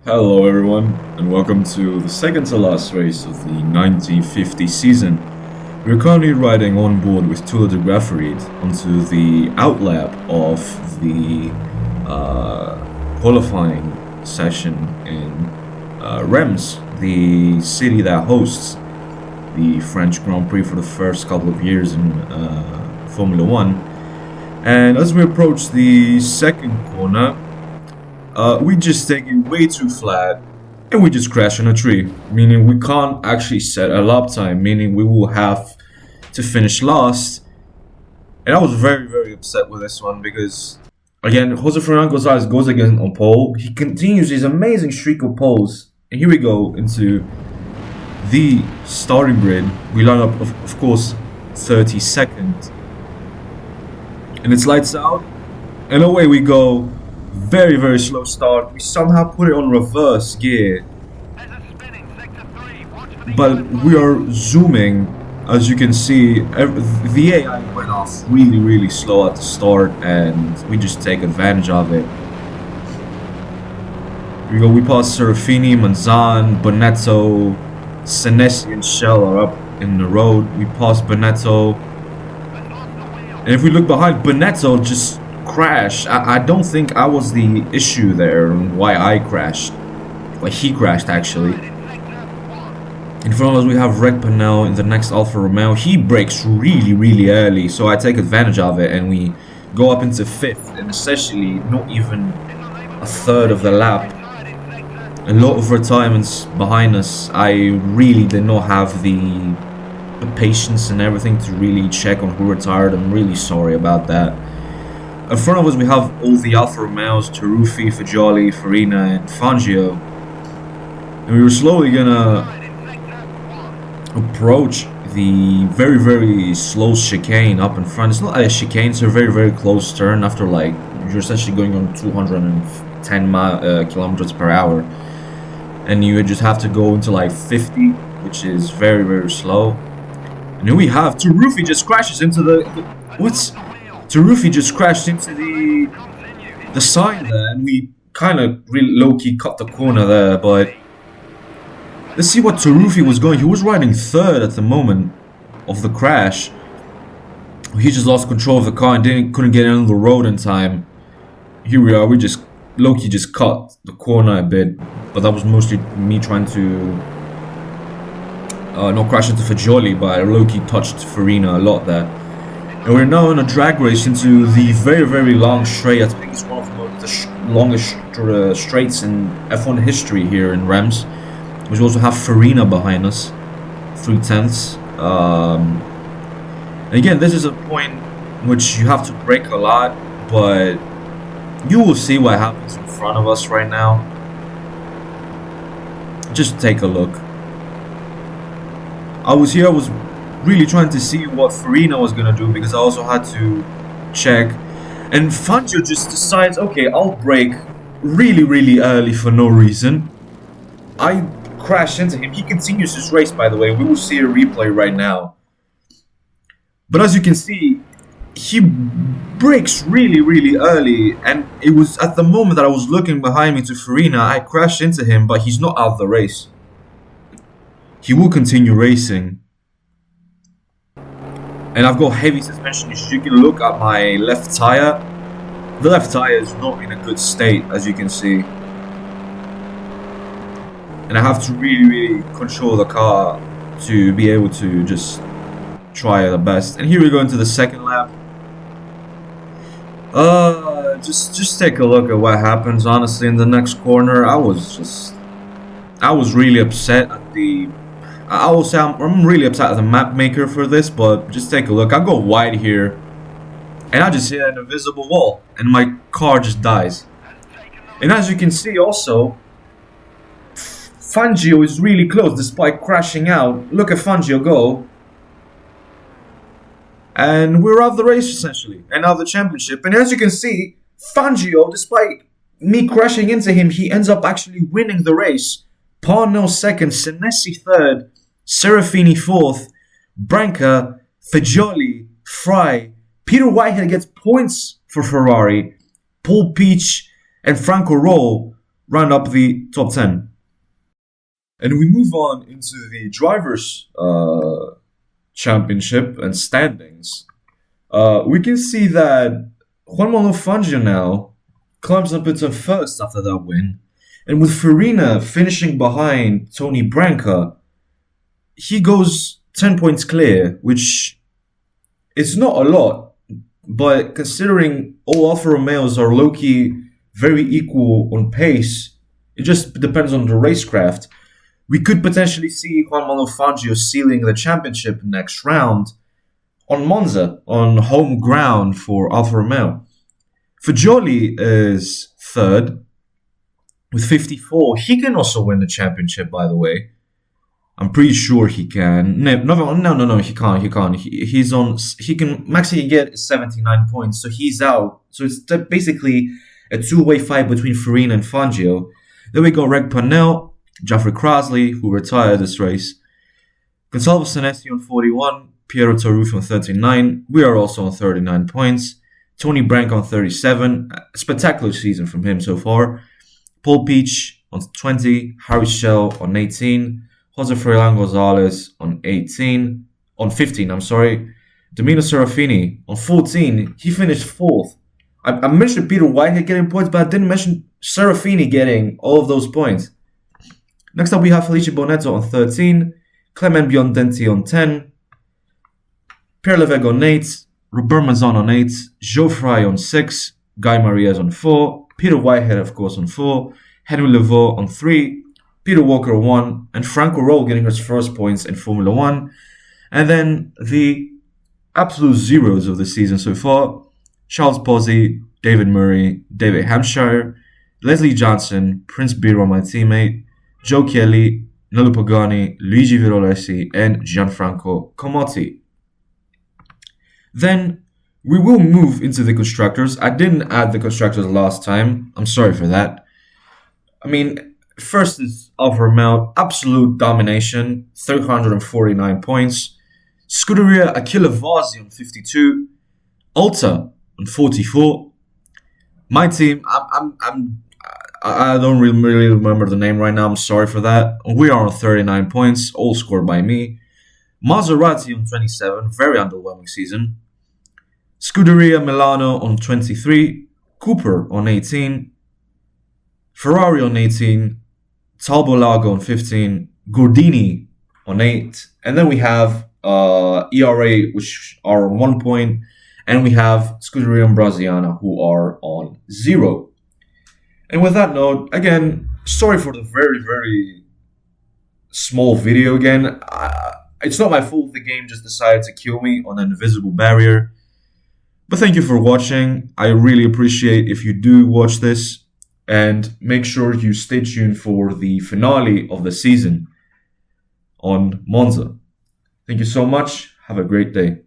Hello, everyone, and welcome to the second to last race of the 1950 season. We're currently riding on board with Tula de Graafreed onto the outlap of the qualifying session in Reims, the city that hosts the French Grand Prix for the first couple of years in Formula One. And as we approach the second corner, we just take it way too flat and we just crash on a tree, meaning we can't actually set a lap time, meaning we will have to finish last. And I was very, very upset with this one because, again, Jose Fernando Gonzalez goes again on pole. He continues his amazing streak of poles. And here we go into the starting grid. We line up, of course, 32nd. And it's lights out. And away we go. Very, very slow start. We somehow put it on reverse gear. But we are zooming. As you can see, the AI went off really, really slow at the start, and we just take advantage of it. Here we go. We pass Serafini, Manzan, Bonetto, Senesi, and Shell are up in the road. We pass Bonetto. And if we look behind, Bonetto just crashed. I don't think I was the issue there and why I crashed. Why he crashed, actually. In front of us we have Reg Panel in the next Alfa Romeo. He brakes really, really early, so I take advantage of it and we go up into 5th, and essentially not even a third of the lap. A lot of retirements behind us. I really did not have the patience and everything to really check on who retired. I'm really sorry about that. In front of us we have all the Alfa Romeos, Taruffi, Fagioli, Farina, and Fangio. And we were slowly gonna approach the very, very slow chicane up in front. It's not a chicane, it's a very, very close turn after, like, you're essentially going on 210 kilometers per hour. And you just have to go into like 50, which is very, very slow. And here we have Taruffi just crashes into the what's... Taruffi just crashed into the sign there, and we kind of really low-key cut the corner there, but let's see what Taruffi was going. He was riding 3rd at the moment of the crash. He just lost control of the car and couldn't get on the road in time. Here we are, we just low-key just cut the corner a bit, but that was mostly me trying to not crash into Fagioli, but I low-key touched Farina a lot there. And we're now in a drag race into the very, very long straight. I think it's one of the longest straights in F1 history here in Reims. We also have Farina behind us, 3/10. Again, this is a point in which you have to brake a lot, but you will see what happens in front of us right now. Just take a look. I was really trying to see what Farina was gonna do because I also had to check, and Fangio just decides, okay, I'll brake really, really early for no reason. I crash into him. He continues his race, by the way. We will see a replay right now. But as you can see, he brakes really, really early, and it was at the moment that I was looking behind me to Farina, I crashed into him, but he's not out of the race. He will continue racing. And I've got heavy suspension issues. You can look at my left tire. The left tire is not in a good state, as you can see. And I have to really, really control the car to be able to just try the best. And here we go into the second lap. Just take a look at what happens. Honestly, in the next corner, I was really upset at the... I will say I'm really upset at the map maker for this, but just take a look. I go wide here, and I just hit an invisible wall, and my car just dies. And as you can see also, Fangio is really close despite crashing out. Look at Fangio go. And we're out of the race essentially, and out of the championship. And as you can see, Fangio, despite me crashing into him, he ends up actually winning the race. Parnell 2nd, Senesi 3rd, Serafini 4th, Branca, Fagioli, Fry, Peter Whitehead gets points for Ferrari, Paul Peach and Franco Roll round up the top 10. And we move on into the drivers' championship and standings. We can see that Juan Manuel Fangio now climbs up into first after that win. And with Farina finishing behind Tony Branca, he goes 10 points clear, which is not a lot. But considering all Alfa Romeos are low-key very equal on pace, it just depends on the racecraft. We could potentially see Juan Manuel Fangio sealing the championship next round on Monza, on home ground for Alfa Romeo. Fagioli is third with 54. He can also win the championship, by the way. I'm pretty sure he can. No, he can't. He's on. He can maximally get 79 points, so he's out. So it's basically a two-way fight between Farina and Fangio. Then we got Reg Parnell, Geoffrey Krasley, who retired this race, Gonzalo Senesi on 41, Piero Taruffi on 39. We are also on 39 points. Tony Branca on 37. A spectacular season from him so far. Paul Peach on 20. Harry Schell on 18. Jose Freilan Gonzalez on 15. Domino Serafini on 14. He finished fourth. I mentioned Peter Whitehead getting points, but I didn't mention Serafini getting all of those points. Next up, we have Felice Bonetto on 13. Clement Biondenti on 10. Pierre Levegh on 8. Robert Mazon on 8. Joe Fry on 6. Guy Marias on 4. Peter Whitehead, of course, on 4. Henry Levaux on 3. Peter Walker on 1. And Franco Roll getting his first points in Formula 1. And then the absolute zeros of the season so far. Charles Pozzi, David Murray, David Hampshire, Leslie Johnson, Prince Biro, my teammate, Joe Kelly, Nello Pagani, Luigi Virolesi, and Gianfranco Comotti. Then we will move into the constructors. I didn't add the constructors last time. I'm sorry for that. I mean, first is Alfa Romeo, absolute domination, 349 points. Scuderia Achille Vasi on 52. Alta on 44. My team, I don't really remember the name right now. I'm sorry for that. We are on 39 points, all scored by me. Maserati on 27, very underwhelming season. Scuderia Milano on 23. Cooper on 18. Ferrari on 18. Talbot Lago on 15. Gordini on 8. And then we have ERA, which are on 1 point. And we have Scuderia Ambrosiana, who are on 0. And with that note, again, sorry for the very, very small video again. It's not my fault the game just decided to kill me on an invisible barrier. But thank you for watching. I really appreciate if you do watch this. And make sure you stay tuned for the finale of the season on Monza. Thank you so much. Have a great day.